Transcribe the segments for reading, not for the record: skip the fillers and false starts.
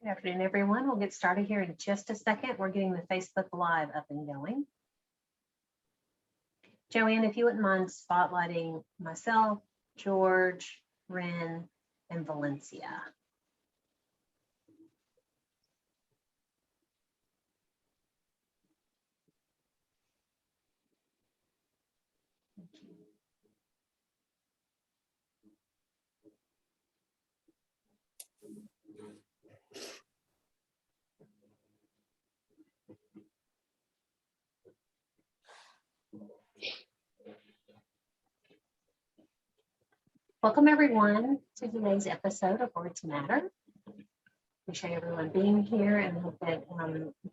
Good afternoon, everyone. We'll get started here in just a second. We're getting the Facebook Live up and going. Joanne, if you wouldn't mind spotlighting myself, George, Ren, and Valencia. Welcome, everyone, to today's episode of Words Matter. Appreciate everyone being here and hope that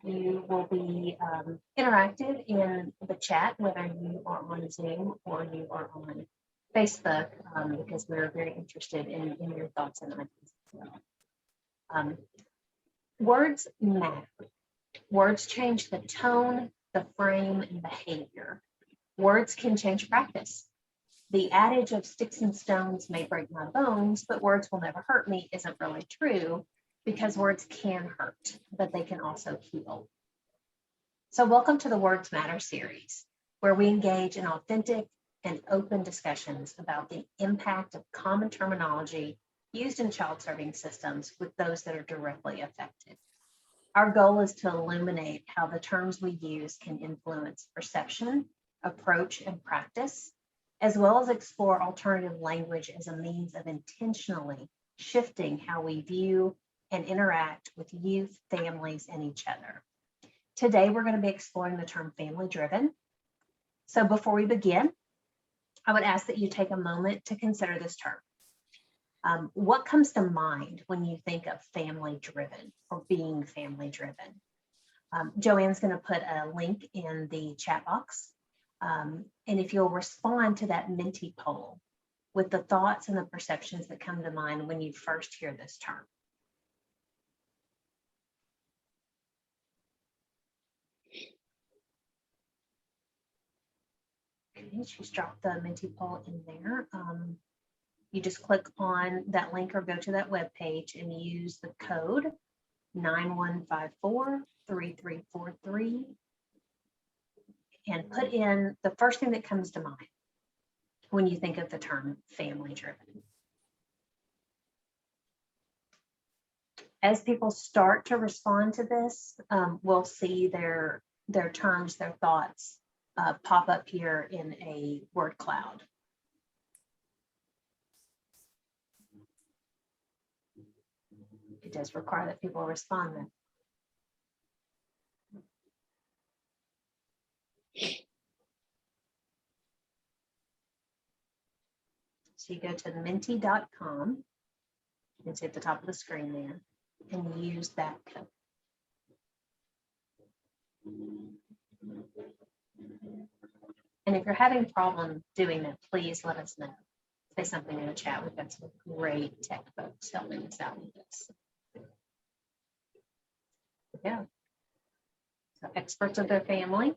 you will be interactive in the chat, whether you are on Zoom or you are on Facebook, because we're very interested in your thoughts and ideas as well. Words matter. Words change the tone, the frame, and behavior. Words can change practice. The adage of sticks and stones may break my bones, but words will never hurt me isn't really true, because words can hurt, but they can also heal. So welcome to the Words Matter series, where we engage in authentic and open discussions about the impact of common terminology used in child serving systems with those that are directly affected. Our goal is to illuminate how the terms we use can influence perception, approach, and practice, as well as explore alternative language as a means of intentionally shifting how we view and interact with youth, families, and each other. Today, we're going to be exploring the term family-driven. So before we begin, I would ask that you take a moment to consider this term. What comes to mind when you think of family-driven or being family-driven? Joanne's going to put a link in the chat box. And if you'll respond to that Menti poll with the thoughts and the perceptions that come to mind when you first hear this term. Okay, she's dropped the Menti poll in there. You just click on that link or go to that web page and use the code 91543343 and put in the first thing that comes to mind when you think of the term family-driven. As people start to respond to this, we'll see their terms, their thoughts pop up here in a word cloud. It does require that people respond then. So you go to menti.com, it's at the top of the screen there, and use that code. And if you're having a problem doing that, please let us know. Say something in the chat. We've got some great tech folks helping us out with this. Yeah. So experts of their family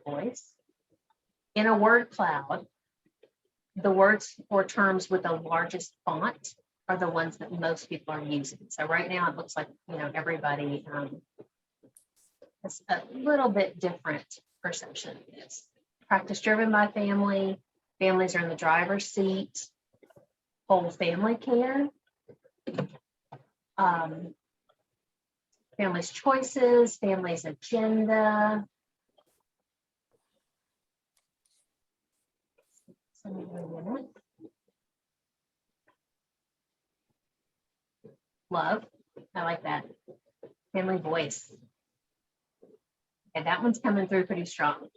voice. In a word cloud, the words or terms with the largest font are the ones that most people are using. So right now it looks like, everybody has a little bit different perception of this. Practice driven by family, families are in the driver's seat, whole family care, family's choices, family's agenda. Love, I like that. Family voice. Okay, that one's coming through pretty strong.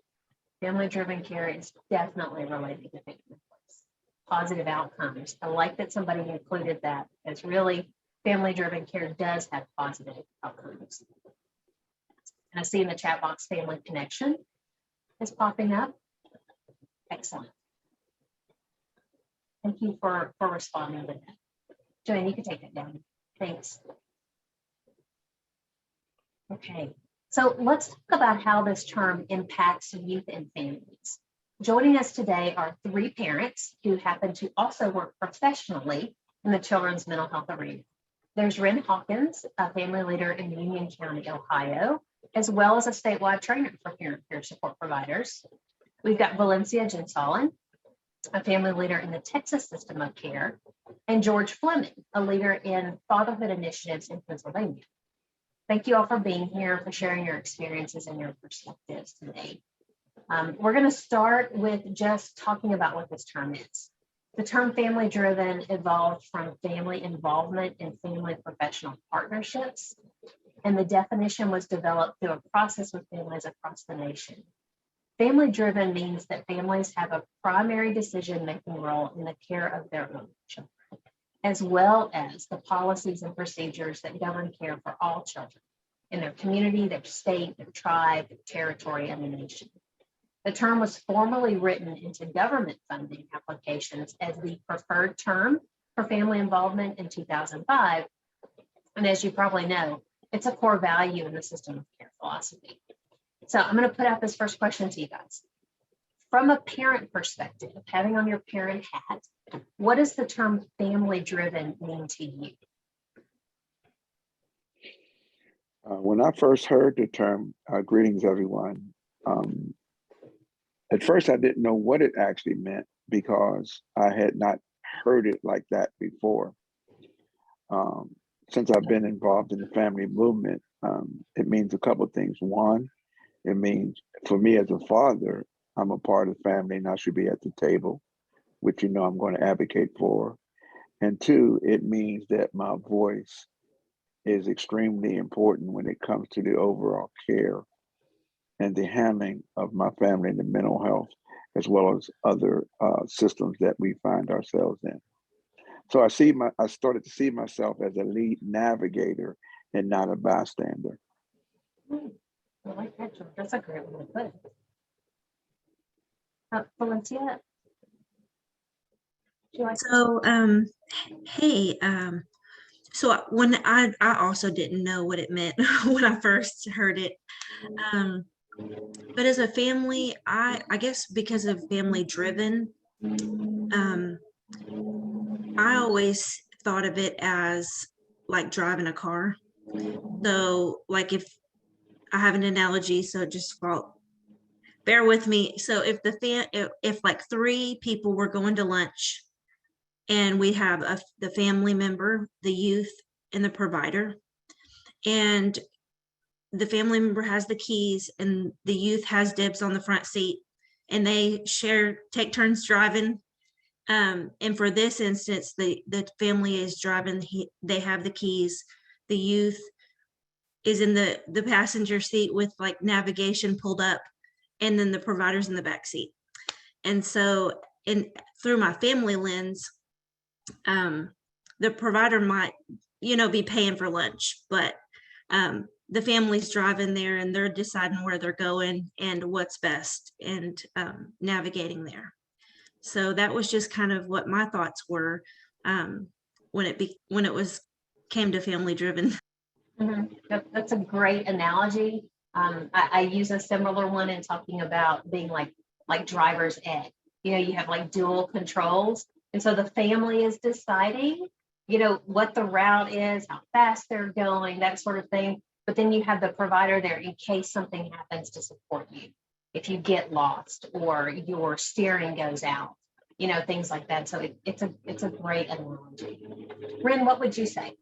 Family-driven care is definitely related to family voice. Positive outcomes. I like that somebody included that. It's really family-driven care does have positive outcomes. And I see in the chat box, family connection is popping up. Excellent. Thank you for responding to that. Joanne, you can take it down. Thanks. Okay, so let's talk about how this term impacts youth and families. Joining us today are three parents who happen to also work professionally in the children's mental health arena. There's Ren Hawkins, a family leader in Union County, Ohio, as well as a statewide trainer for parent peer support providers. We've got Valencia Gensalin, a family leader in the Texas system of care, and George Fleming, a leader in fatherhood initiatives in Pennsylvania. Thank you all for being here, for sharing your experiences and your perspectives today. We're going to start with just talking about what this term is. The term family driven evolved from family involvement in family professional partnerships, and the definition was developed through a process with families across the nation. Family driven means that families have a primary decision-making role in the care of their own children, as well as the policies and procedures that govern care for all children in their community, their state, their tribe, their territory, and the nation. The term was formally written into government funding applications as the preferred term for family involvement in 2005. And as you probably know, it's a core value in the system of care philosophy. So I'm going to put out this first question to you guys. From a parent perspective, having on your parent hat, what does the term family driven mean to you? When I first heard the term, greetings everyone, at first I didn't know what it actually meant because I had not heard it like that before. Since I've been involved in the family movement, it means a couple of things. One, it means for me as a father, I'm a part of the family and I should be at the table, which I'm going to advocate for. And two, it means that my voice is extremely important when it comes to the overall care and the handling of my family and the mental health, as well as other systems that we find ourselves in. So I started to see myself as a lead navigator and not a bystander. I like that. That's a great way to put it. Valencia? So, hey, so when I also didn't know what it meant when I first heard it. But as a family, I guess because of family driven, I always thought of it as like driving a car. So like if I have an analogy, so just bear with me. So if if like 3 people were going to lunch and we have the family member, the youth, and the provider, and the family member has the keys and the youth has dibs on the front seat, and they take turns driving. And for this instance, the family is driving, they have the keys, the youth is in the passenger seat with like navigation pulled up, and then the provider's in the back seat. And so through my family lens, the provider might, be paying for lunch, but the family's driving there and they're deciding where they're going and what's best and navigating there. So that was just kind of what my thoughts were when it came to family driven. Mm-hmm. That's a great analogy. I use a similar one in talking about being like driver's ed. You have like dual controls. And so the family is deciding, what the route is, how fast they're going, that sort of thing. But then you have the provider there in case something happens to support you. If you get lost or your steering goes out, things like that. So it's a great analogy. Ren, what would you say?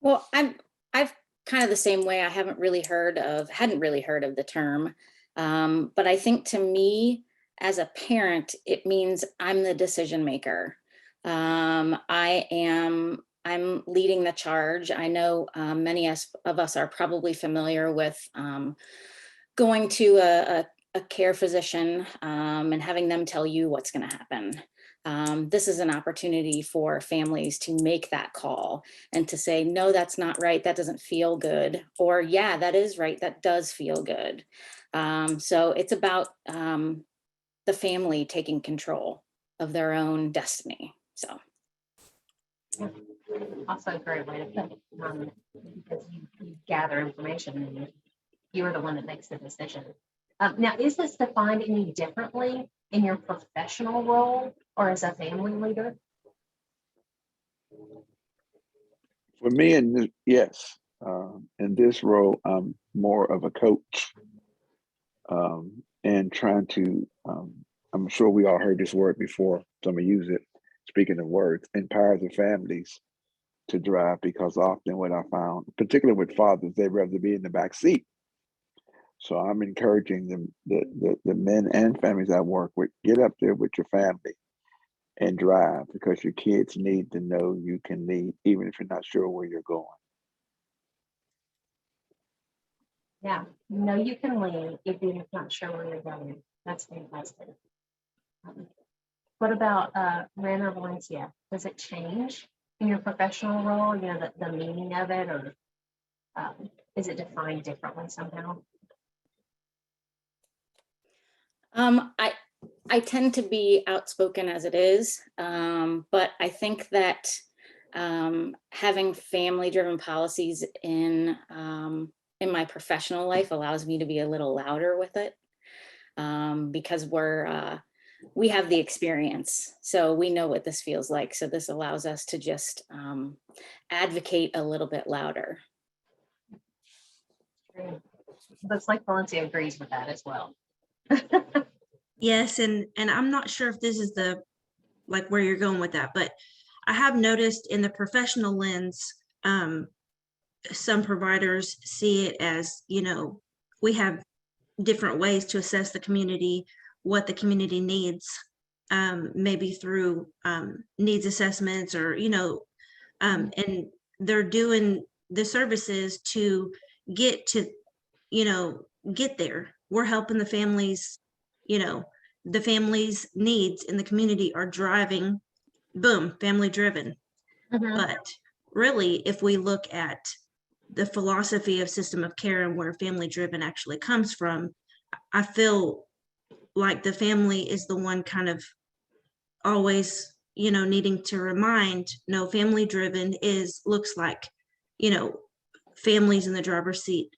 Well, I've kind of the same way. I hadn't really heard of the term. But I think to me, as a parent, it means I'm the decision maker. I'm leading the charge. I know many of us are probably familiar with going to a care physician and having them tell you what's going to happen. This is an opportunity for families to make that call and to say, no, that's not right. That doesn't feel good. Or yeah, that is right. That does feel good. So it's about the family taking control of their own destiny. So. Also a great way to put it, because you gather information and you're the one that makes the decision. Now, is this defined any differently in your professional role or as a family leader? For me, in this, yes, in this role, I'm more of a coach, and trying to. I'm sure we all heard this word before, so I'm gonna use it. Speaking of words, empower the families to drive, because often what I found, particularly with fathers, they'd rather be in the back seat. So I'm encouraging them, the men and families I work with, get up there with your family and drive, because your kids need to know you can lead, even if you're not sure where you're going. Yeah, you know you can lead even if you're not sure where you're going. That's fantastic. What about Ren or Valencia? Does it change in your professional role? You know, the meaning of it, or is it defined differently somehow? I tend to be outspoken as it is, but I think that having family-driven policies in my professional life allows me to be a little louder with it, because we have the experience, so we know what this feels like. So this allows us to just advocate a little bit louder. Looks like Valencia agrees with that as well. Yes, and I'm not sure if this is like where you're going with that, but I have noticed in the professional lens, some providers see it as, we have different ways to assess the community, what the community needs, maybe through needs assessments, or, and they're doing the services to get to, get there. We're helping the families, the families' needs in the community are driving, boom, family driven. But really, if we look at the philosophy of system of care and where family driven actually comes from, I feel like the family is the one kind of always, needing to remind, no, family driven looks like, families in the driver's seat,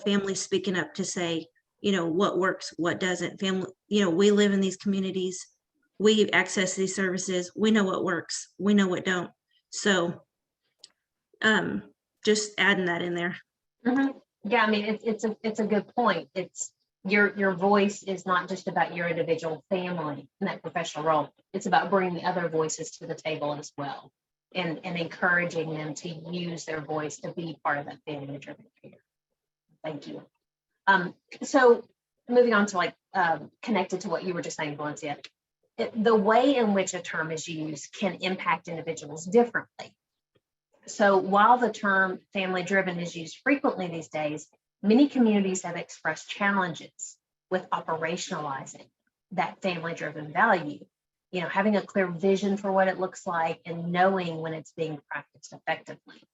families speaking up to say, what works, what doesn't. Family, we live in these communities, we access these services, we know what works, we know what don't. So just adding that in there. Yeah, I mean, it's a good point. It's your voice is not just about your individual family in that professional role. It's about bringing the other voices to the table as well, and encouraging them to use their voice to be part of that family-driven care. Thank you. So moving on to connected to what you were just saying, Valencia, the way in which a term is used can impact individuals differently. So while the term family-driven is used frequently these days, many communities have expressed challenges with operationalizing that family-driven value. Having a clear vision for what it looks like and knowing when it's being practiced effectively.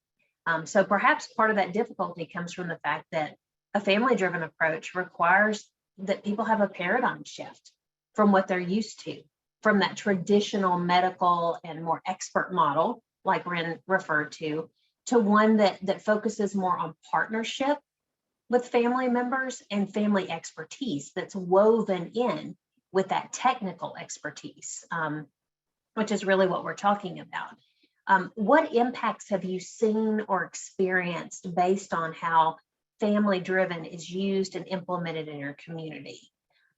So perhaps part of that difficulty comes from the fact that a family-driven approach requires that people have a paradigm shift from what they're used to, from that traditional medical and more expert model, like Ren referred to one that focuses more on partnership with family members and family expertise that's woven in with that technical expertise, which is really what we're talking about. What impacts have you seen or experienced based on how family-driven is used and implemented in your community?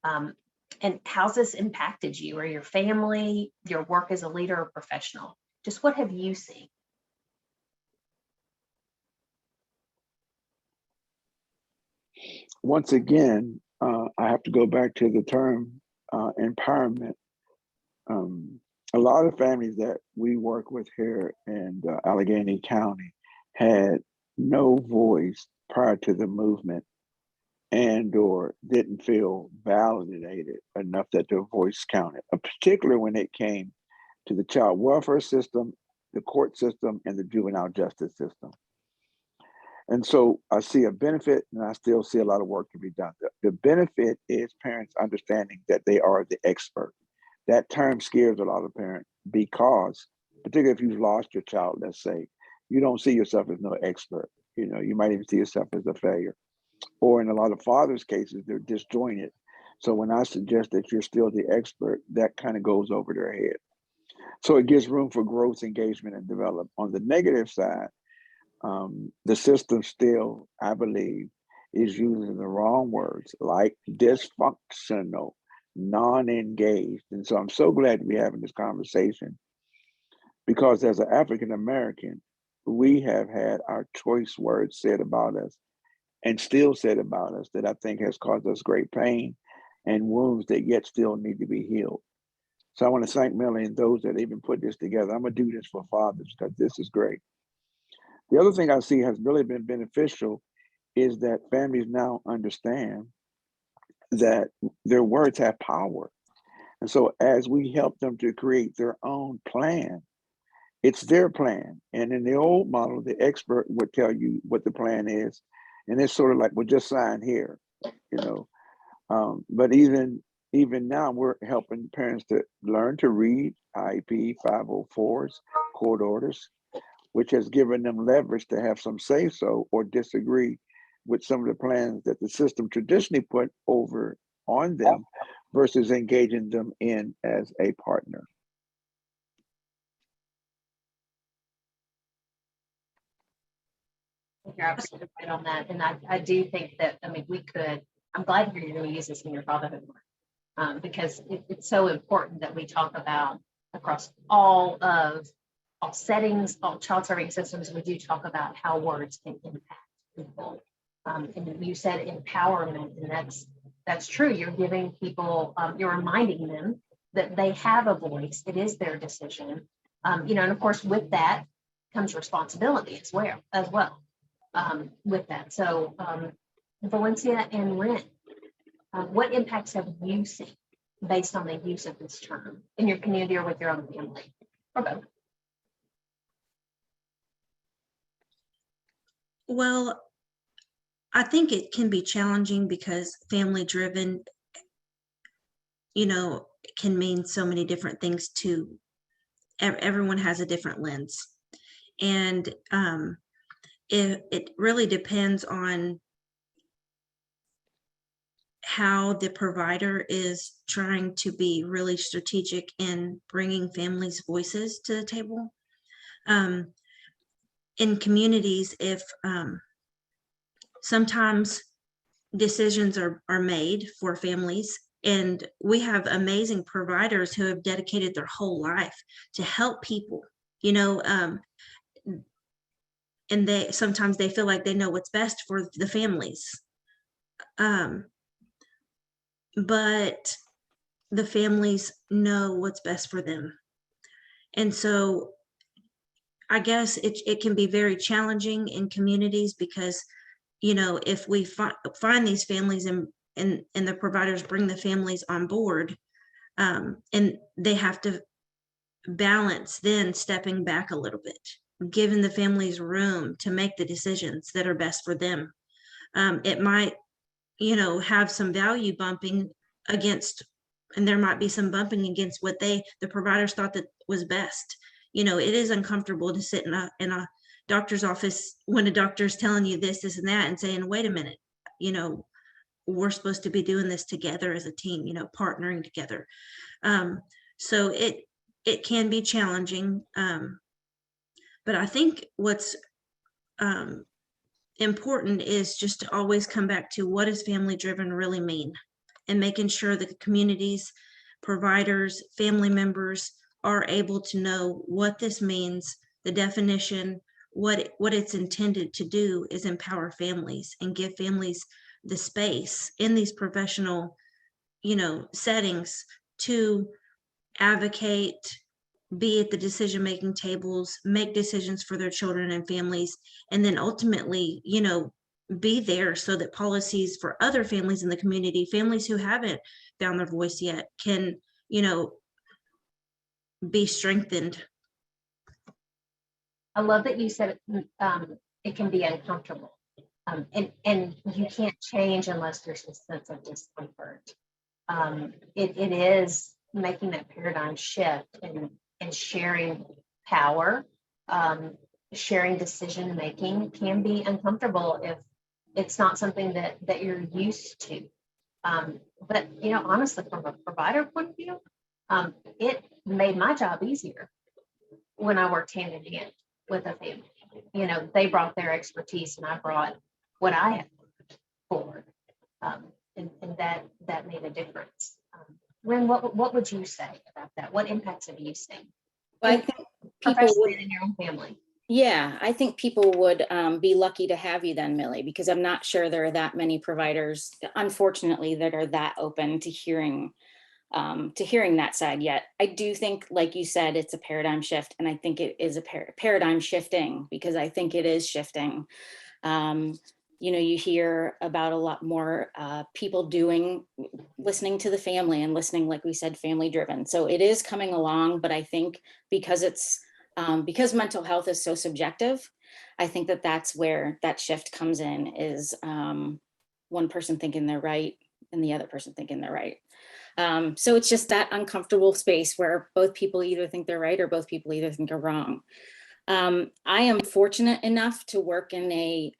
And how's this impacted you or your family, your work as a leader or professional? Just what have you seen? Once again, I have to go back to the term empowerment. A lot of families that we work with here in Allegheny County had no voice prior to the movement, and or didn't feel validated enough that their voice counted, particularly when it came to the child welfare system, the court system, and the juvenile justice system. And so I see a benefit, and I still see a lot of work to be done. The benefit is parents understanding that they are the expert. That term scares a lot of parents because, particularly if you've lost your child, let's say, you don't see yourself as no expert. You might even see yourself as a failure. Or in a lot of fathers' cases, they're disjointed. So when I suggest that you're still the expert, that kind of goes over their head. So it gives room for growth, engagement, and development. On the negative side, the system still, I believe, is using the wrong words like dysfunctional, non-engaged. And so I'm so glad to be having this conversation because as an African American, we have had our choice words said about us and still said about us that I think has caused us great pain and wounds that yet still need to be healed. So I want to thank Melanie and those that even put this together. I'm gonna do this for fathers because this is great. The other thing I see has really been beneficial is that families now understand that their words have power. And so as we help them to create their own plan, it's their plan. And in the old model, the expert would tell you what the plan is. And it's sort of like, well, just sign here, you know. But even now, we're helping parents to learn to read IEP 504s, court orders, which has given them leverage to have some say so or disagree with some of the plans that the system traditionally put over on them versus engaging them in as a partner. You're absolutely right on that. And I do think that, I mean, I'm glad you're going to use this in your fatherhood work because it's so important that we talk about across all settings, all child serving systems. We do talk about how words can impact people. And you said empowerment, and that's true. You're giving people, you're reminding them that they have a voice. It is their decision. And of course, with that comes responsibility as well. With that. So, Valencia and Ren, what impacts have you seen based on the use of this term in your community or with your own family, or both? Well, I think it can be challenging because family driven, can mean so many different things to everyone has a different lens. And it really depends on how the provider is trying to be really strategic in bringing families' voices to the table. In communities, if sometimes decisions are made for families, and we have amazing providers who have dedicated their whole life to help people, and sometimes they feel like they know what's best for the families. But the families know what's best for them. And so I guess it can be very challenging in communities because, if we find these families and the providers bring the families on board, and they have to balance then stepping back a little bit, giving the families room to make the decisions that are best for them. It might, have some value bumping against, and there might be some bumping against what the providers thought that was best. It is uncomfortable to sit in a doctor's office when a doctor's telling you this and that and saying, wait a minute, we're supposed to be doing this together as a team, partnering together. So it can be challenging. But I think what's important is just to always come back to what does family driven really mean, and making sure that the communities, providers, family members are able to know what this means, the definition, what it's intended to do is empower families and give families the space in these professional, settings to advocate, be at the decision-making tables, make decisions for their children and families, and then ultimately, be there so that policies for other families in the community, families who haven't found their voice yet, can, be strengthened. I love that you said it can be uncomfortable. And you can't change unless there's a sense of discomfort. It is making that paradigm shift and sharing power, sharing decision making can be uncomfortable if it's not something that you're used to. But honestly, from a provider point of view, it made my job easier when I worked hand in hand with a family. you know, they brought their expertise and I brought what I had learned forward. And that made a difference. Ren, what would you say about that? What impacts have you seen? Well, I think people Professionally would, and in your own family. yeah, I think people would be lucky to have you then, Millie, because I'm not sure there are that many providers, unfortunately, that are that open to hearing that side yet. I do think, like you said, it's a paradigm shift, and I think it is a paradigm shifting, because I think it is shifting. You know, you hear about a lot more people listening to the family and listening, like we said, family driven. So it is coming along, but I think because because mental health is so subjective, I think that's where that shift comes in, is one person thinking they're right and the other person thinking they're right. So it's just that uncomfortable space where both people either think they're right or both people either think are wrong. I am fortunate enough to work in a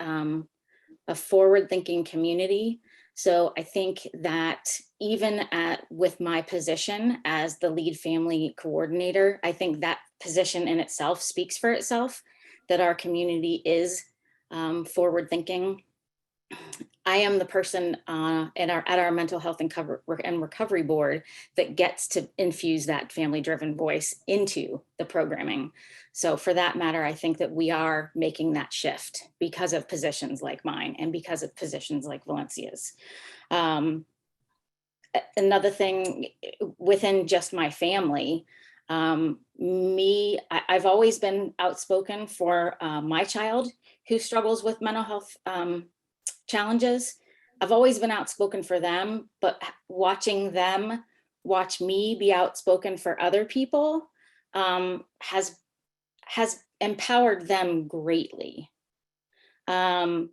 forward-thinking community. So I think that even with my position as the lead family coordinator, I think that position in itself speaks for itself, that our community is forward-thinking. I am the person at our mental health and recovery board that gets to infuse that family-driven voice into the programming. So for that matter, I think that we are making that shift because of positions like mine and because of positions like Valencia's. Another thing within just my family, I've always been outspoken for my child who struggles with mental health challenges. I've always been outspoken for them, but watching them watch me be outspoken for other people has empowered them greatly. So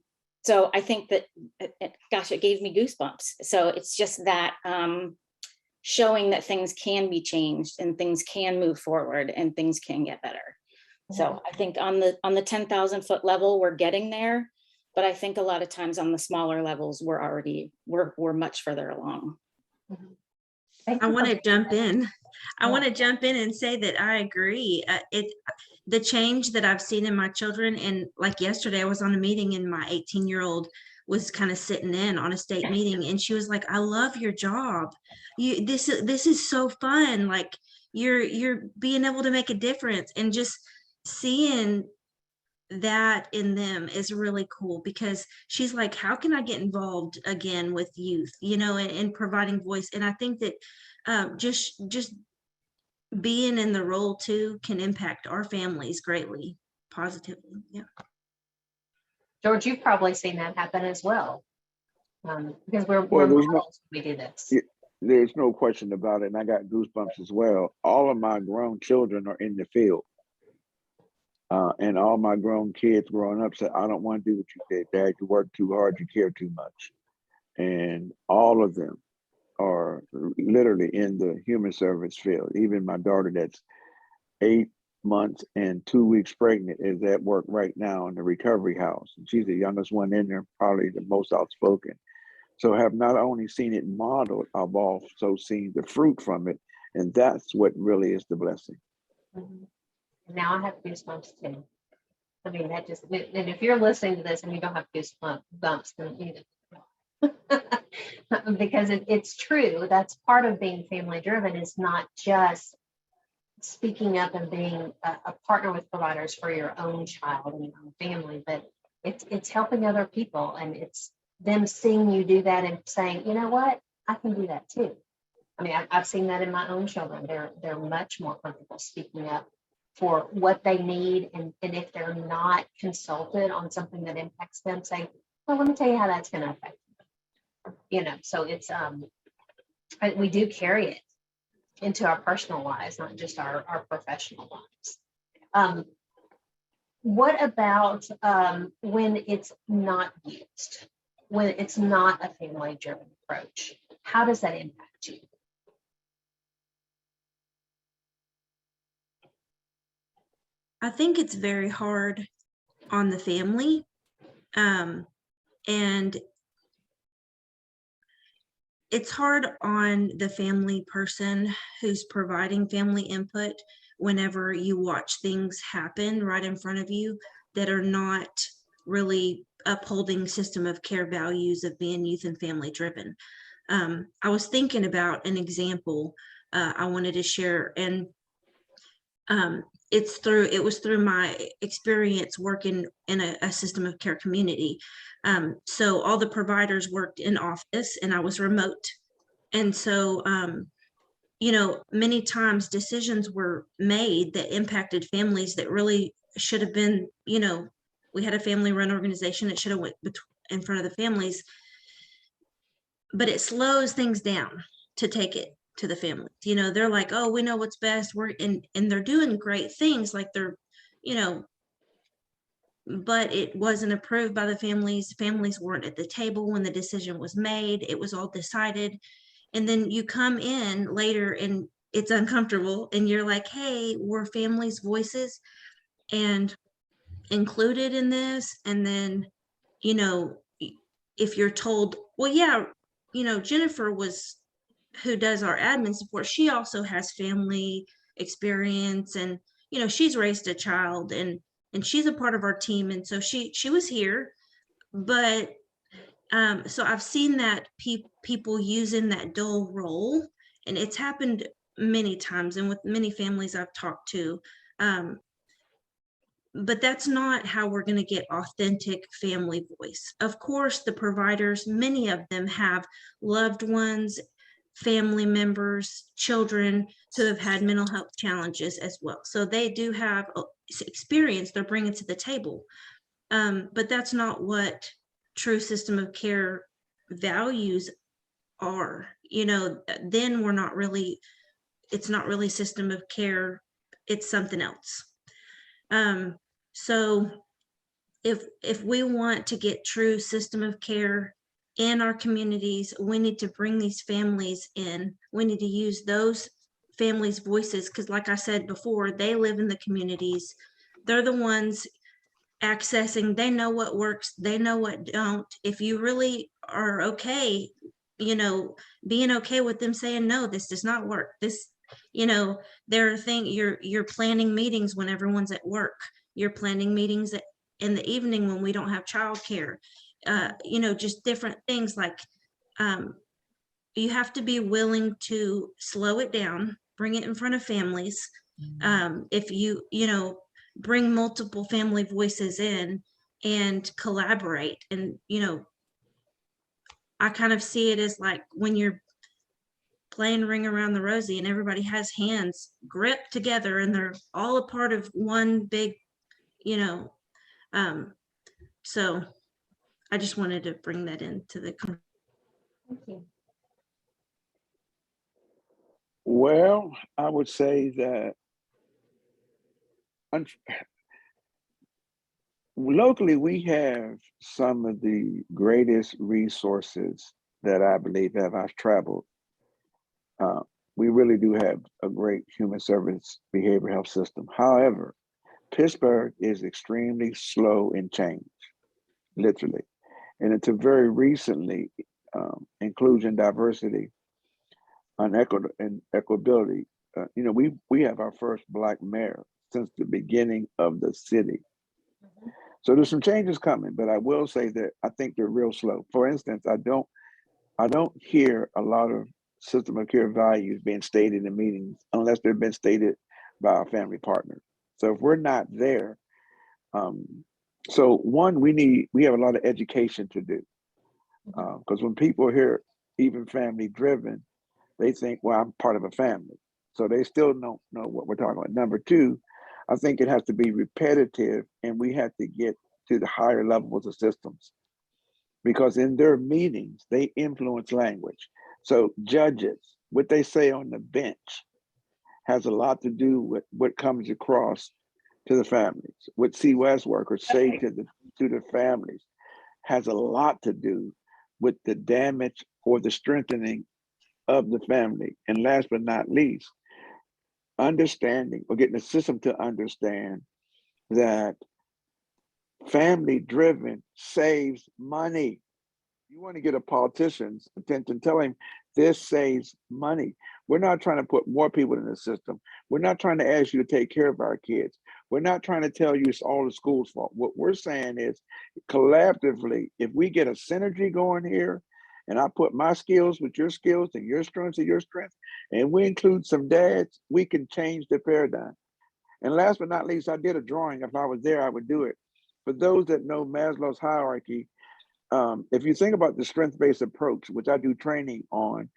I think that, gosh, it gave me goosebumps. So it's just that showing that things can be changed and things can move forward and things can get better. So I think on the 10,000 foot level, we're getting there. But I think a lot of times on the smaller levels, we're much further along. I want to jump in. I want to jump in and say that I agree. The change that I've seen in my children, and like yesterday, I was on a meeting and my 18-year-old was kind of sitting in on a state meeting, and she was like, "I love your job. This is so fun. Like you're being able to make a difference," and just seeing that in them is really cool, because she's like, how can I get involved again with youth, you know, and providing voice. And I think that just being in the role too can impact our families greatly, positively. Yeah. George, you've probably seen that happen as well. Because we're there's models when we do this. there's no question about it, and I got goosebumps as well. All of my grown children are in the field. And all my grown kids growing up said, I don't want to do what you did, Dad. You work too hard, you care too much. And all of them are literally in the human service field. Even my daughter that's 8 months and 2 weeks pregnant is at work right now in the recovery house. And she's the youngest one in there, probably the most outspoken. So have not only seen it modeled, I've also seen the fruit from it. And that's what really is the blessing. Mm-hmm. Now I have goosebumps too. I mean, that just, and if you're listening to this and you don't have goosebumps, then you know, because it's true. That's part of being family driven, is not just speaking up and being a partner with providers for your own child and your own family, but it's helping other people, and it's them seeing you do that and saying, you know what, I can do that too. I mean, I've seen that in my own children. They're much more comfortable speaking up for what they need, and if they're not consulted on something that impacts them, say, well, let me tell you how that's going to affect them. You know, so it's we do carry it into our personal lives, not just our professional lives. What about when it's not used, when it's not a family-driven approach? How does that impact you? I think it's very hard on the family. And it's hard on the family person who's providing family input whenever you watch things happen right in front of you, that are not really upholding system of care values of being youth and family driven. I was thinking about an example I wanted to share, and it was through my experience working in a system of care community. So all the providers worked in office and I was remote. And so, many times decisions were made that impacted families that really should have been, we had a family run organization that should have went in front of the families, but it slows things down to take it to the family. They're like, oh, we know what's best. And they're doing great things, like they're, but it wasn't approved by the families. Families weren't at the table when the decision was made. It was all decided. And then you come in later and it's uncomfortable and you're like, hey, were families' voices and included in this? And then, if you're told, well, yeah, Jennifer who does our admin support, she also has family experience, and she's raised a child, and she's a part of our team, and so she was here. But so I've seen that people using that dual role, and it's happened many times and with many families I've talked to. But that's not how we're going to get authentic family voice. Of course, the providers, many of them have loved ones, family members, children who have had mental health challenges as well. So they do have experience they're bringing to the table. But that's not what true system of care values are. Then it's not really system of care, it's something else. So if we want to get true system of care in our communities, we need to bring these families in. We need to use those families' voices, because like I said before, they live in the communities. They're the ones accessing, they know what works, they know what don't. If you really are okay, being okay with them saying, no, this does not work. This, there are things, you're planning meetings when everyone's at work. You're planning meetings in the evening when we don't have childcare. Just different things like you have to be willing to slow it down, bring it in front of families. If you bring multiple family voices in and collaborate, and I kind of see it as like when you're playing Ring Around the Rosie and everybody has hands gripped together and they're all a part of one big, so I just wanted to bring that into the. Thank you. Well, I would say that locally, we have some of the greatest resources that I believe have I've traveled. We really do have a great human service behavioral health system. However, Pittsburgh is extremely slow in change, literally. And until very recently, inclusion, diversity, and equability, we have our first Black mayor since the beginning of the city. Mhm. So there's some changes coming, but I will say that I think they're real slow. For instance, I don't hear a lot of system of care values being stated in meetings unless they've been stated by our family partners. So if we're not there, so one, we have a lot of education to do, because when people hear even family driven, they think, well, I'm part of a family. So they still don't know what we're talking about. Number two, I think it has to be repetitive, and we have to get to the higher levels of systems, because in their meetings, they influence language. So judges, what they say on the bench has a lot to do with what comes across to the families. What CWES workers say to the families has a lot to do with the damage or the strengthening of the family. And last but not least, understanding or getting the system to understand that family driven saves money. You want to get a politician's attention, tell him this saves money. We're not trying to put more people in the system. We're not trying to ask you to take care of our kids. We're not trying to tell you it's all the school's fault. What we're saying is collaboratively, if we get a synergy going here, and I put my skills with your skills and your strengths and your strengths, and we include some dads, we can change the paradigm. And last but not least, I did a drawing. If I was there, I would do it. For those that know Maslow's hierarchy, if you think about the strength-based approach, which I do training on,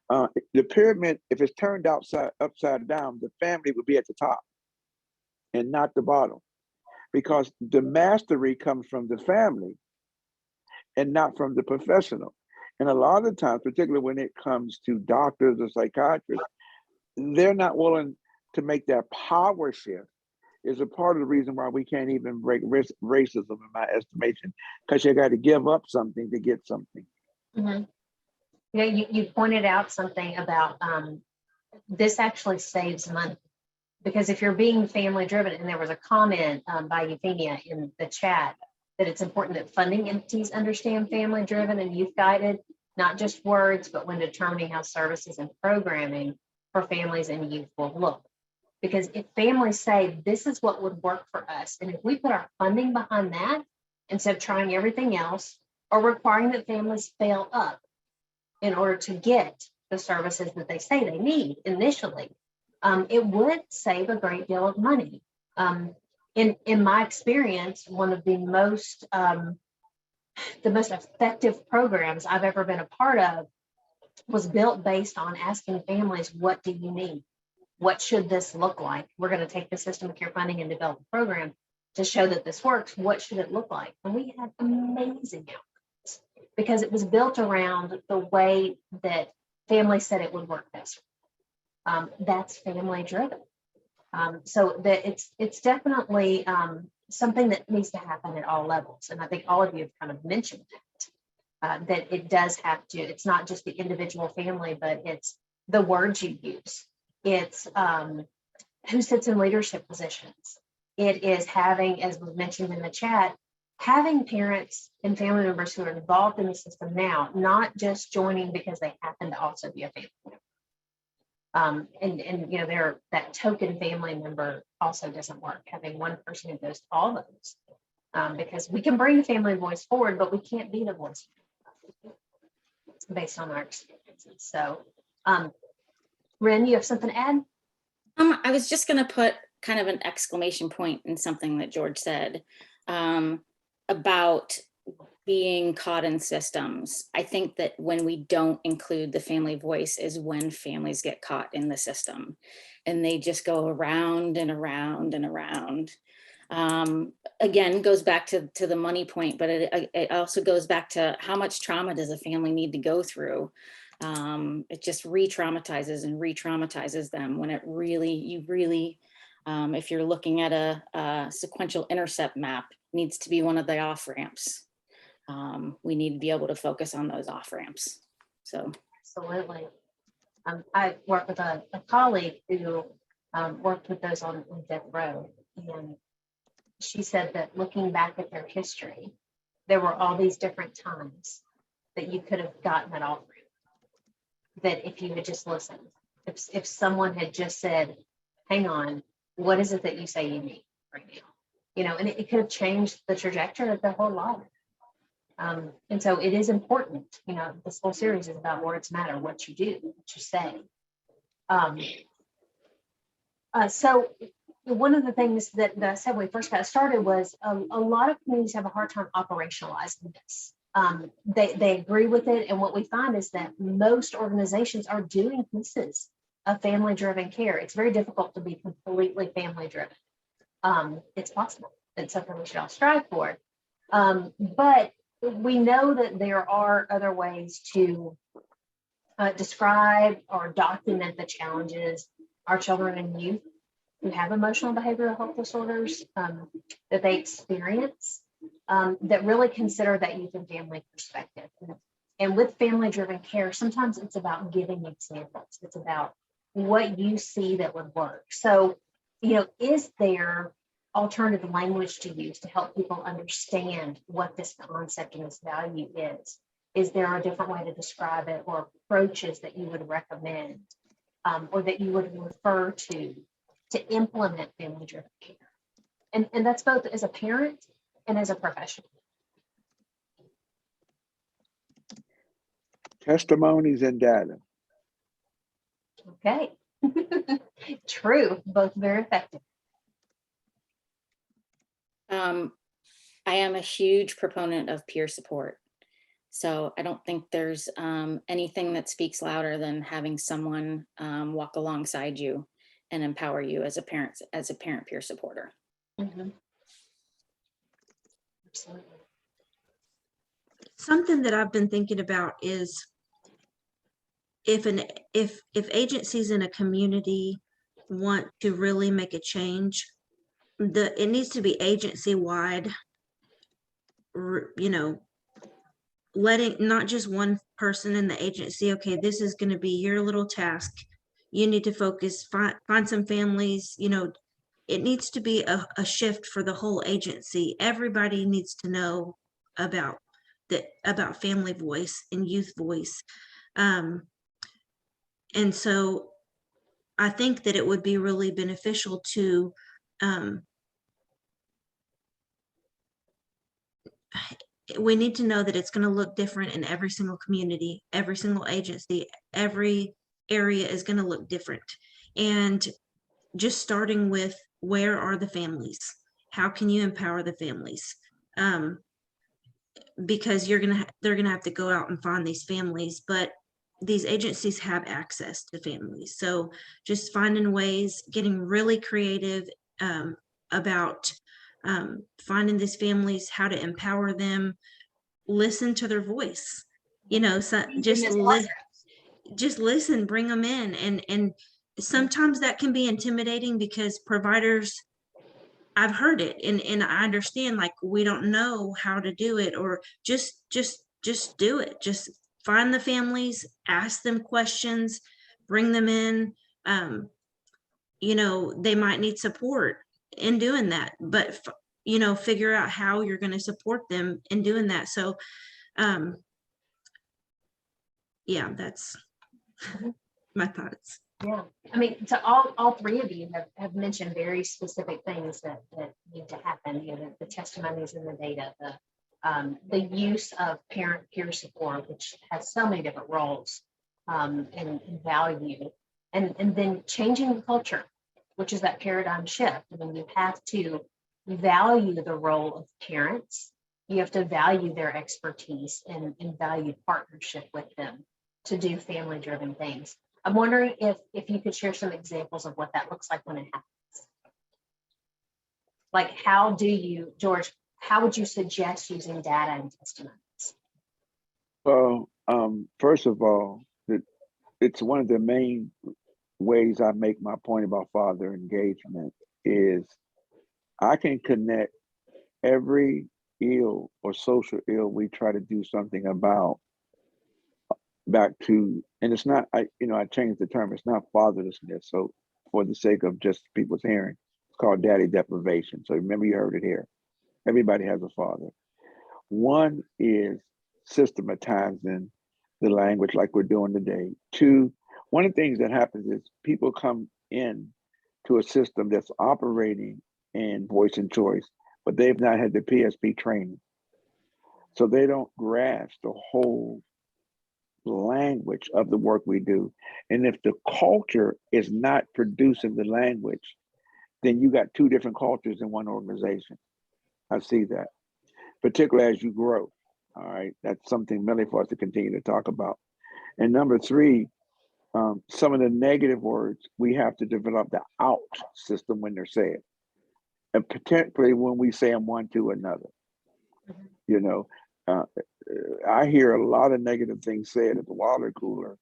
the pyramid, if it's turned upside down, the family would be at the top and not the bottom, because the mastery comes from the family and not from the professional. And a lot of the times, particularly when it comes to doctors or psychiatrists, they're not willing to make that power shift. Is a part of the reason why we can't even break racism, in my estimation, because you got to give up something to get something. Mhm. Yeah, you pointed out something about this actually saves money, because if you're being family driven, and there was a comment by Euphemia in the chat that it's important that funding entities understand family driven and youth guided, not just words, but when determining how services and programming for families and youth will look. Because if families say, this is what would work for us, and if we put our funding behind that, instead of trying everything else or requiring that families fail up in order to get the services that they say they need initially, it would save a great deal of money. In my experience, one of the most effective programs I've ever been a part of was built based on asking families, what do you need? What should this look like? We're going to take the system of care funding and develop a program to show that this works. What should it look like? And we had amazing outcomes because it was built around the way that families said it would work best. That's family driven. So that it's definitely something that needs to happen at all levels. And I think all of you have kind of mentioned that it does have to. It's not just the individual family, but it's the words you use. It's who sits in leadership positions. It is having, as was mentioned in the chat, having parents and family members who are involved in the system now, not just joining because they happen to also be a family member. And you know, that token family member also doesn't work. Having one person who goes to all those, because we can bring the family voice forward, but we can't be the voice based on our experiences. So, Ren, you have something to add? I was just going to put kind of an exclamation point in something that George said about being caught in systems. I think that when we don't include the family voice is when families get caught in the system and they just go around and around and around. Again, goes back to the money point, but it also goes back to how much trauma does a family need to go through. It just re-traumatizes and re-traumatizes them when it really, if you're looking at a sequential intercept map, needs to be one of the off-ramps. We need to be able to focus on those off-ramps. So absolutely. I work with a colleague who worked with those on death row, and she said that looking back at their history, there were all these different times that you could have gotten that off-ramp. That if you had just listened, if someone had just said, hang on, what is it that you say you need right now? You know, and it could have changed the trajectory of their whole life. And so it is important, you know, this whole series is about words matter, what you do, what you say. So one of the things that I said when we first got started was a lot of communities have a hard time operationalizing this. They agree with it. And what we find is that most organizations are doing pieces of family-driven care. It's very difficult to be completely family-driven. It's possible. It's something we should all strive for. But we know that there are other ways to describe or document the challenges our children and youth who have emotional behavioral health disorders that they experience, that really consider that youth and family perspective. And with family-driven care, sometimes it's about giving examples. It's about what you see that would work. So, you know, is there alternative language to use to help people understand what this concept and this value is? Is there a different way to describe it, or approaches that you would recommend, or that you would refer to implement family-driven care? And that's both as a parent and as a professional. Testimonies and data. Okay. True, both very effective. I am a huge proponent of peer support. So I don't think there's anything that speaks louder than having someone walk alongside you and empower you as a parent peer supporter. Mhm. Absolutely. Something that I've been thinking about is if agencies in a community want to really make a change, it needs to be agency wide, letting not just one person in the agency, okay, this is going to be your little task. You need to focus, find some families, it needs to be a shift for the whole agency. Everybody needs to know about family voice and youth voice. And so I think that it would be really beneficial to we need to know that it's going to look different in every single community, every single agency, every area is going to look different. And just starting with, where are the families? How can you empower the families? Because they're going to have to go out and find these families, but these agencies have access to families. So just finding ways, getting really creative about finding these families, how to empower them, listen to their voice, so just listen, bring them in. And sometimes that can be intimidating because providers, I've heard it and I understand, like, we don't know how to do it, or just do it. Just find the families, ask them questions, bring them in. They might need support in doing that, but figure out how you're going to support them in doing that. So yeah, that's my thoughts. Yeah, I mean, to all three of you have mentioned very specific things that need to happen. The testimonies and the data, the use of parent peer support, which has so many different roles and value, and then changing the culture, which is that paradigm shift. I mean, you have to value the role of parents. You have to value their expertise and value partnership with them to do family-driven things. I'm wondering if you could share some examples of what that looks like when it happens. Like, George, how would you suggest using data and testimonies? Well, first of all, it's one of the main ways I make my point about father engagement is I can connect every ill or social ill we try to do something about back to, and it's not, I changed the term, it's not fatherlessness. So for the sake of just people's hearing, it's called daddy deprivation. So remember, you heard it here. Everybody has a father. One is systematizing the language like we're doing today. Two, one of the things that happens is people come in to a system that's operating in voice and choice, but they've not had the PSP training. So they don't grasp the whole language of the work we do. And if the culture is not producing the language, then you got two different cultures in one organization. I see that, particularly as you grow. All right, that's something really for us to continue to talk about. And number three, some of the negative words, we have to develop the out system when they're said, and particularly when we say them one to another. I hear a lot of negative things said at the water cooler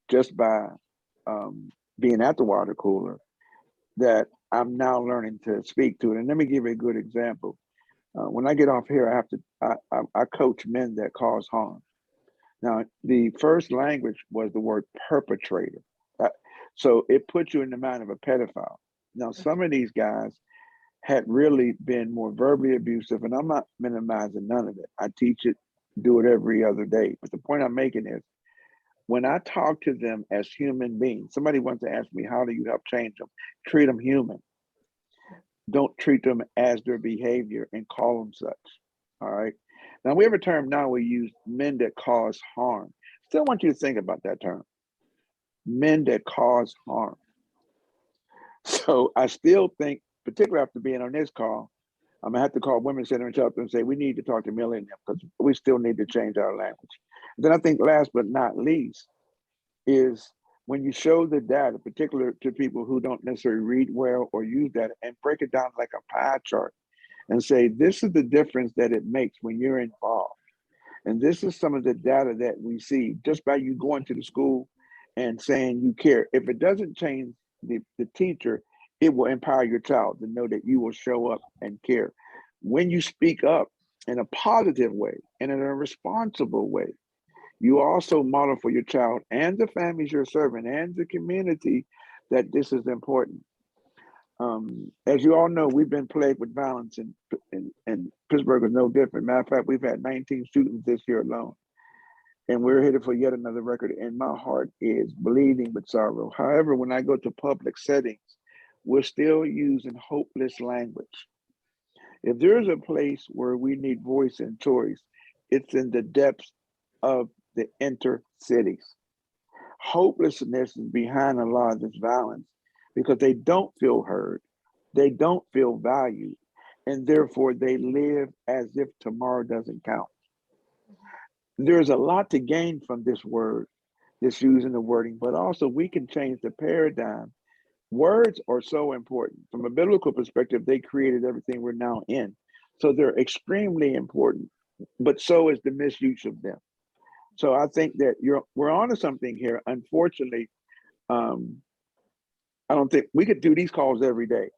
just by being at the water cooler that I'm now learning to speak to it. And let me give you a good example. When I get off here, I coach men that cause harm. Now, the first language was the word perpetrator. So it puts you in the mind of a pedophile. Now, some of these guys had really been more verbally abusive, and I'm not minimizing none of it. I teach it, do it every other day. But the point I'm making is, when I talk to them as human beings, somebody wants to ask me, how do you help change them? Treat them human. don't treat them as their behavior and call them such. All right. Now we have a term now we use, men that cause harm. Still want you to think about that term. Men that cause harm. So I still think, particularly after being on this call, I'm gonna have to call Women's Center and Shelter and say, we need to talk to Millie and them because we still need to change our language. Then I think last but not least is when you show the data, particularly to people who don't necessarily read well or use that, and break it down like a pie chart and say, this is the difference that it makes when you're involved. And this is some of the data that we see just by you going to the school and saying you care. If it doesn't change the teacher, it will empower your child to know that you will show up and care. When you speak up in a positive way and in a responsible way, you also model for your child and the families you're serving and the community that this is important. As you all know, we've been plagued with violence, and Pittsburgh is no different. Matter of fact, we've had 19 shootings this year alone, and we're headed for yet another record, and my heart is bleeding with sorrow. However, when I go to public settings, we're still using hopeless language. If there's a place where we need voice and choice, it's in the depths of the inner cities. Hopelessness is behind a lot of this violence because they don't feel heard, they don't feel valued, and therefore they live as if tomorrow doesn't count. There's a lot to gain from this word, this using the wording, but also we can change the paradigm. Words are so important. From a biblical perspective, they created everything we're now in. So they're extremely important, but so is the misuse of them. So I think that we're onto something here. Unfortunately, I don't think we could do these calls every day.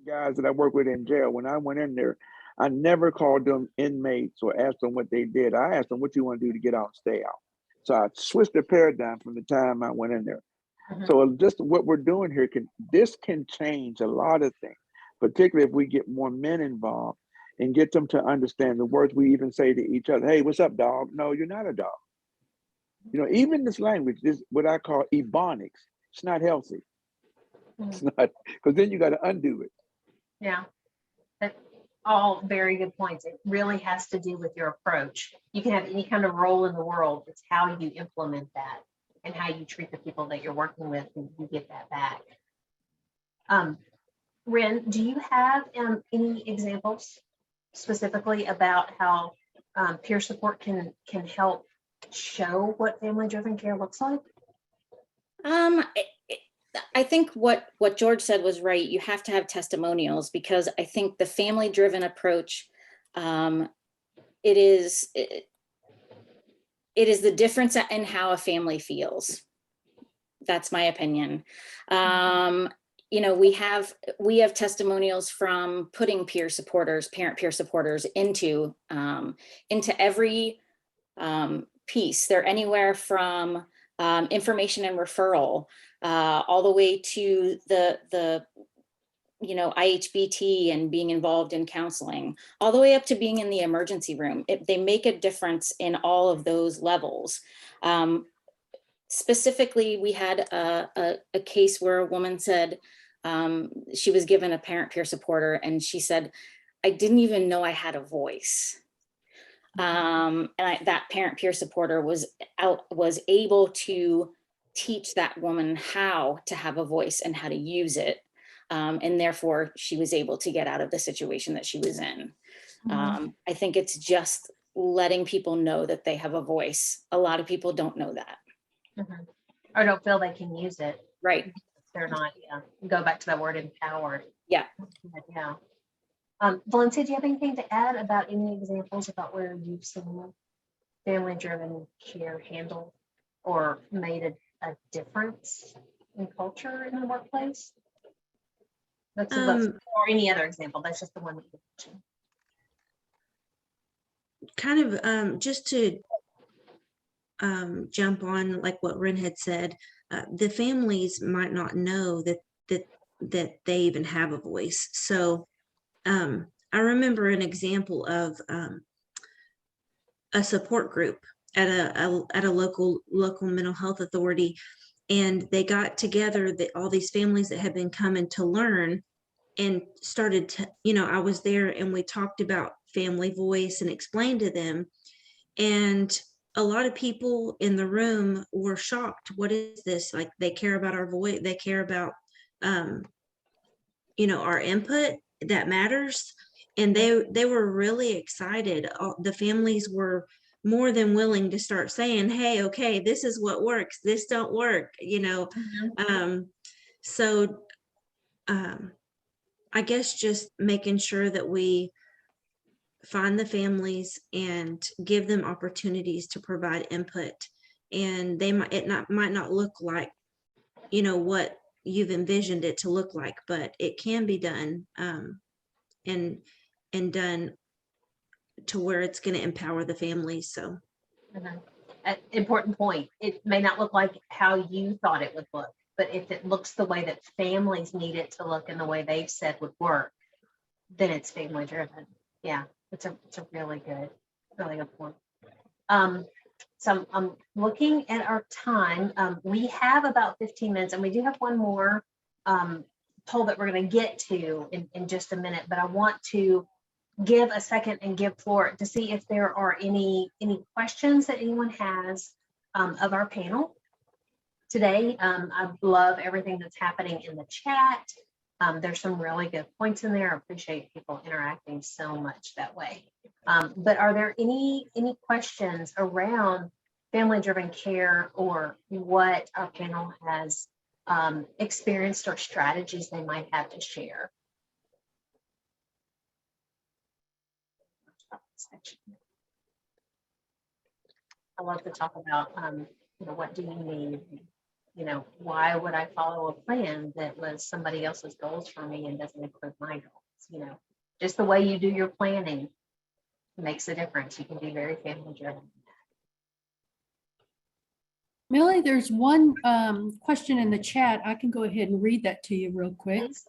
Guys that I work with in jail, when I went in there, I never called them inmates or asked them what they did. I asked them, what you want to do to get out and stay out? So I switched the paradigm from the time I went in there. So just what we're doing here can change a lot of things, particularly if we get more men involved and get them to understand the words we even say to each other. Hey, what's up, dog? No, you're not a dog. You know, even this language is what I call ebonics. It's not healthy. It's not, because then you got to undo it. Yeah, that's all very good points. It really has to do with your approach. You can have any kind of role in the world. It's how you implement that and how you treat the people that you're working with, and you get that back. Ren, do you have any examples specifically about how peer support can help show what family-driven care looks like? I think what George said was right. You have to have testimonials, because I think the family-driven approach, it is the difference in how a family feels. That's my opinion. You know, we have testimonials from putting peer supporters, parent peer supporters into every piece. They're anywhere from information and referral, all the way to the IHBT and being involved in counseling, all the way up to being in the emergency room. They make a difference in all of those levels. Specifically, we had a case where a woman said she was given a parent peer supporter, and she said, I didn't even know I had a voice. And that parent peer supporter was able to teach that woman how to have a voice and how to use it. And therefore she was able to get out of the situation that she was in. I think it's just letting people know that they have a voice. A lot of people don't know that. Or don't feel they can use it. Right. They're not, go back to that word empowered. Yeah. Yeah. Valencia, do you have anything to add about any examples about where you've seen family-driven care handled or made a difference in culture in the workplace? Or any other example. That's just the one that you mentioned. Kind of just to jump on like what Ren had said, the families might not know that they even have a voice. So I remember an example of a support group at a local mental health authority, and they got together all these families that had been coming to learn and started to, I was there and we talked about family voice and explained to them. And a lot of people in the room were shocked. What is this? Like, they care about our voice, they care about, um, our input that matters. And they were really excited. The families were more than willing to start saying, hey, okay, this is what works, this don't work, so I guess just making sure that we find the families and give them opportunities to provide input. And might not look like, what you've envisioned it to look like, but it can be done, and done to where it's going to empower the families. So Important point. It may not look like how you thought it would look, but if it looks the way that families need it to look and the way they've said would work, then it's family driven. Yeah, it's a really good point. So I'm looking at our time. We have about 15 minutes, and we do have one more poll that we're going to get to in just a minute, but I want to give a second and give floor to see if there are any questions that anyone has of our panel today. I love everything that's happening in the chat. There's some really good points in there. I appreciate people interacting so much that way. But are there any questions around family-driven care or what our panel has experienced or strategies they might have to share? I love to talk about, what do you need? Why would I follow a plan that was somebody else's goals for me and doesn't include my goals? Just the way you do your planning makes a difference. You can be very family driven. Millie, there's one question in the chat. I can go ahead and read that to you real quick. Please.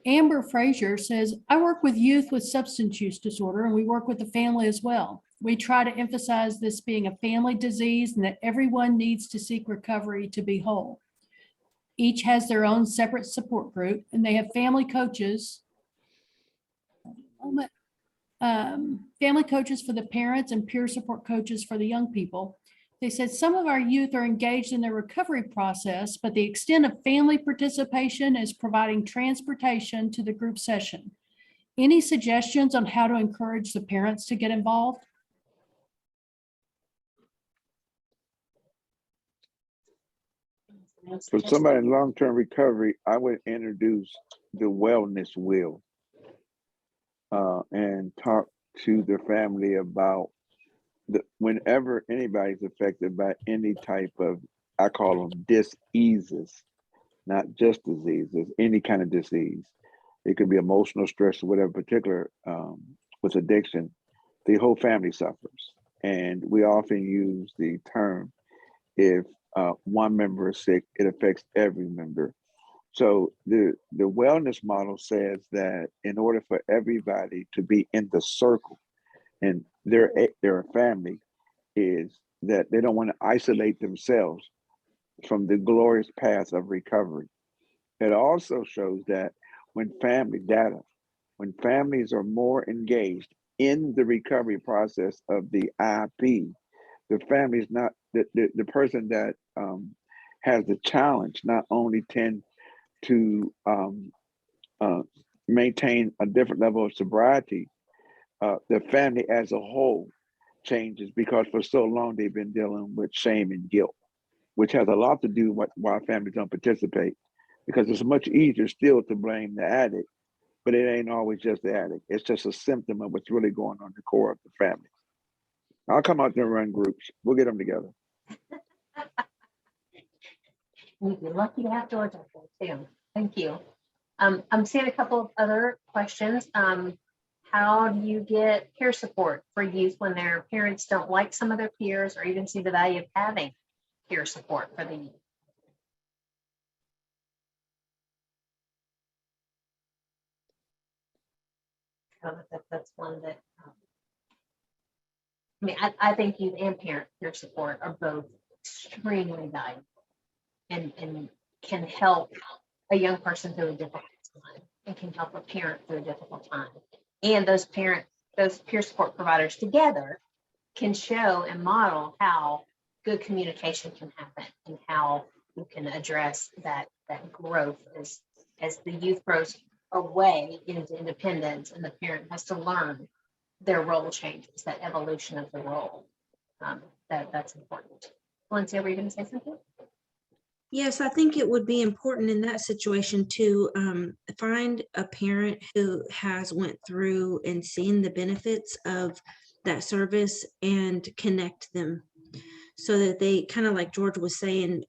Amber Frazier says, I work with youth with substance use disorder, and we work with the family as well. We try to emphasize this being a family disease and that everyone needs to seek recovery to be whole. Each has their own separate support group, and they have family coaches. Family coaches for the parents and peer support coaches for the young people. They said some of our youth are engaged in their recovery process, but the extent of family participation is providing transportation to the group session. Any suggestions on how to encourage the parents to get involved? For somebody in long-term recovery, I would introduce the wellness wheel and talk to the family about whenever anybody's affected by any type of, I call them diseases, not just diseases, any kind of disease. It could be emotional stress or whatever, particular with addiction, the whole family suffers. And we often use the term, if one member is sick, it affects every member. So the wellness model says that in order for everybody to be in the circle and their family, is that they don't want to isolate themselves from the glorious path of recovery. It also shows that when families are more engaged in the recovery process of the IIP, the family is not the person that has the challenge not only tend to maintain a different level of sobriety, the family as a whole changes, because for so long they've been dealing with shame and guilt, which has a lot to do with why families don't participate, because it's much easier still to blame the addict, but it ain't always just the addict. It's just a symptom of what's really going on in the core of the family. I'll come out there and run groups. We'll get them together. You'd be lucky to have George up there too. Thank you. I'm seeing a couple of other questions. How do you get peer support for youth when their parents don't like some of their peers or even see the value of having peer support for the youth? That's one that, I think youth and parent peer support are both extremely valuable and can help a young person through a difficult time. and can help a parent through a difficult time. And those peer support providers together can show and model how good communication can happen and how you can address that growth as the youth grows away into independence and the parent has to learn their role changes, that evolution of the role. That's important. Valencia, were you going to say something? Yes, I think it would be important in that situation to find a parent who has went through and seen the benefits of that service and connect them so that they kind of, like George was saying,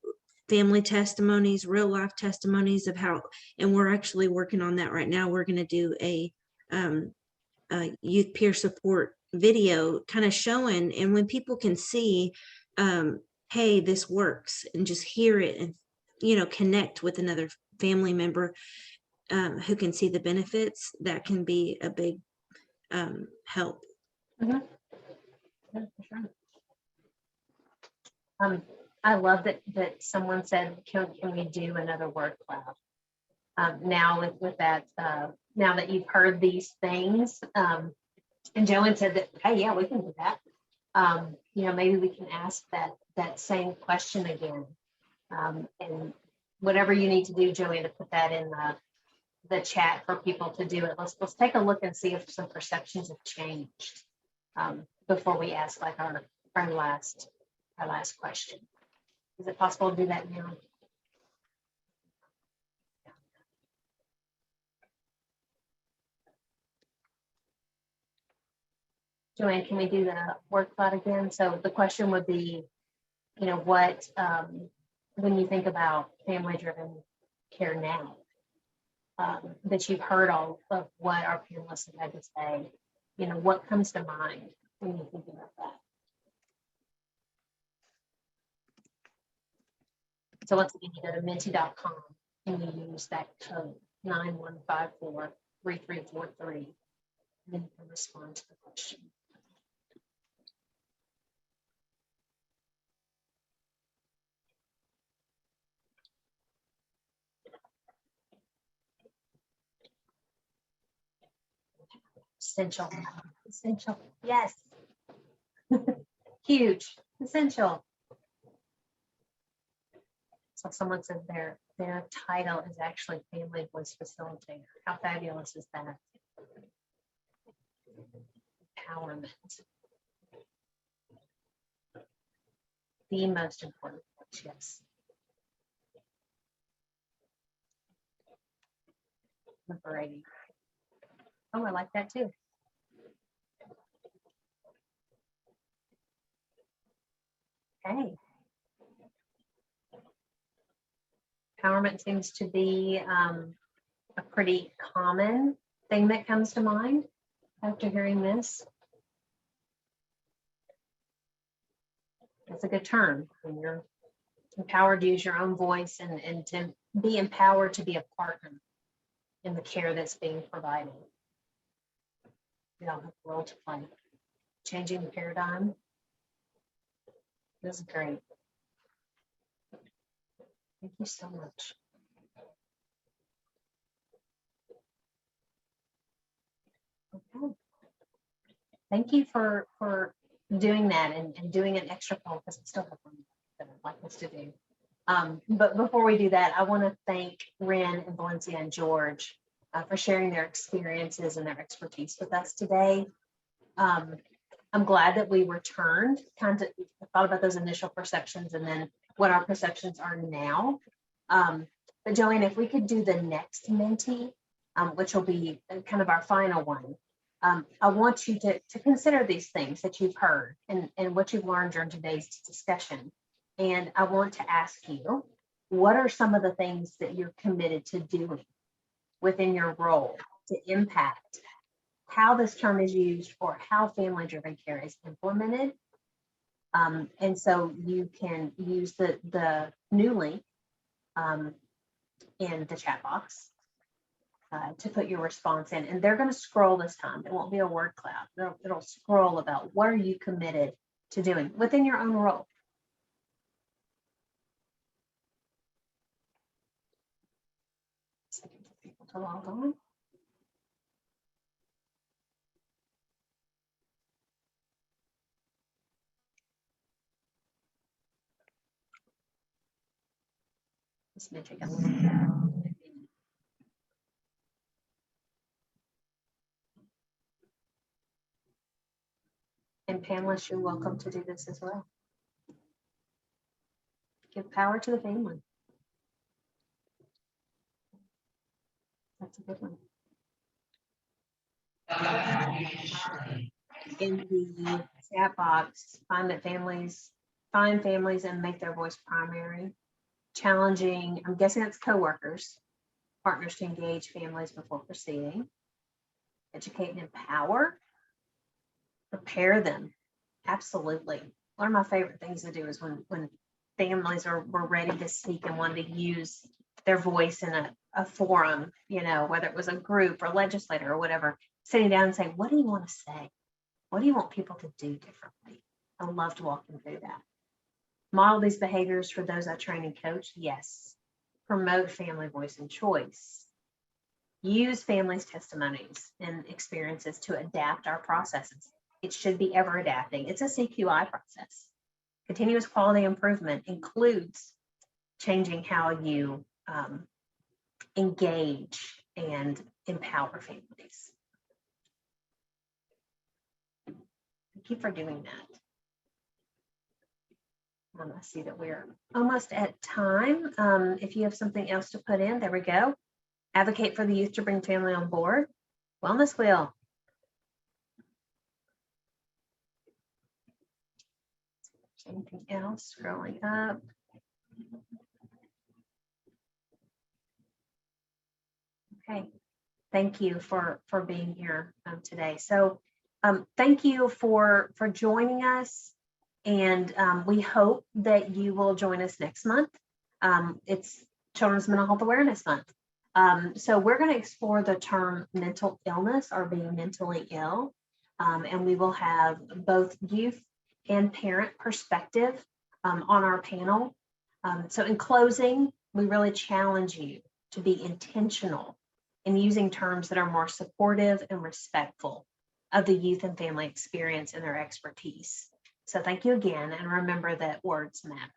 family testimonies, real life testimonies of how, and we're actually working on that right now. We're going to do a youth peer support video kind of showing, and when people can see, hey, this works, and just hear it and, connect with another family member who can see the benefits, that can be a big help. Yeah, for sure. I love that someone said, can we do another word cloud? Now with that, now that you've heard these things, and Joanne said that, hey, yeah, we can do that. Maybe we can ask that same question again. And whatever you need to do, Joanne, to put that in the chat for people to do it. Let's take a look and see if some perceptions have changed before we ask like our last question. Is it possible to do that now? Joanne, can we do the word cloud again? So the question would be, what, when you think about family-driven care now, that you've heard all of what our panelists have had to say, what comes to mind when you think about that? So once again, you go to menti.com and you use that code 9154-3343. Then you can respond to the question. Essential, yes. Huge, essential. So someone said their title is actually Family Voice Facilitator. How fabulous is that? Empowerment. The most important voice, yes. Liberating. Oh, I like that too. Okay. Empowerment seems to be a pretty common thing that comes to mind after hearing this. It's a good term when you're empowered to use your own voice and to be empowered to be a partner in the care that's being provided. You don't have a role to play. Changing the paradigm. This is great. Thank you so much. Okay. Thank you for doing that and doing an extra poll because I still have one that I'd like us to do. But before we do that, I want to thank Ren and Valencia and George for sharing their experiences and their expertise with us today. I'm glad that we returned, kind of thought about those initial perceptions and then what our perceptions are now. But Joanne, if we could do the next Menti, which will be kind of our final one, I want you to consider these things that you've heard and what you've learned during today's discussion. And I want to ask you, what are some of the things that you're committed to doing within your role to impact how this term is used or how family-driven care is implemented? And so you can use the new link in the chat box to put your response in, and they're going to scroll this time. It won't be a word cloud. It'll scroll about what are you committed to doing within your own role. Second for people to log on. Just gonna take a little. And panelists, you're welcome to do this as well. Give power to the family. That's a good one. In the chat box, find families and make their voice primary. Challenging, I'm guessing that's coworkers, partners to engage families before proceeding. Educate and empower. Prepare them. Absolutely. One of my favorite things to do is when families were ready to speak and wanted to use their voice in a forum, you know, whether it was a group or legislator or whatever, sitting down and saying, what do you want to say? What do you want people to do differently? I love to walk them through that. Model these behaviors for those I train and coach. Yes. Promote family voice and choice. Use families' testimonies and experiences to adapt our processes. It should be ever adapting. It's a CQI process. Continuous quality improvement includes changing how you engage and empower families. Thank you for doing that. I see that we're almost at time. If you have something else to put in, there we go. Advocate for the youth to bring family on board. Wellness wheel. Anything else? Scrolling up. Okay. Thank you for being here today. So thank you for joining us. And we hope that you will join us next month. It's Children's Mental Health Awareness Month. So we're going to explore the term mental illness or being mentally ill. And we will have both youth and parent perspective on our panel. So in closing, we really challenge you to be intentional in using terms that are more supportive and respectful of the youth and family experience and their expertise. So thank you again, and remember that words matter.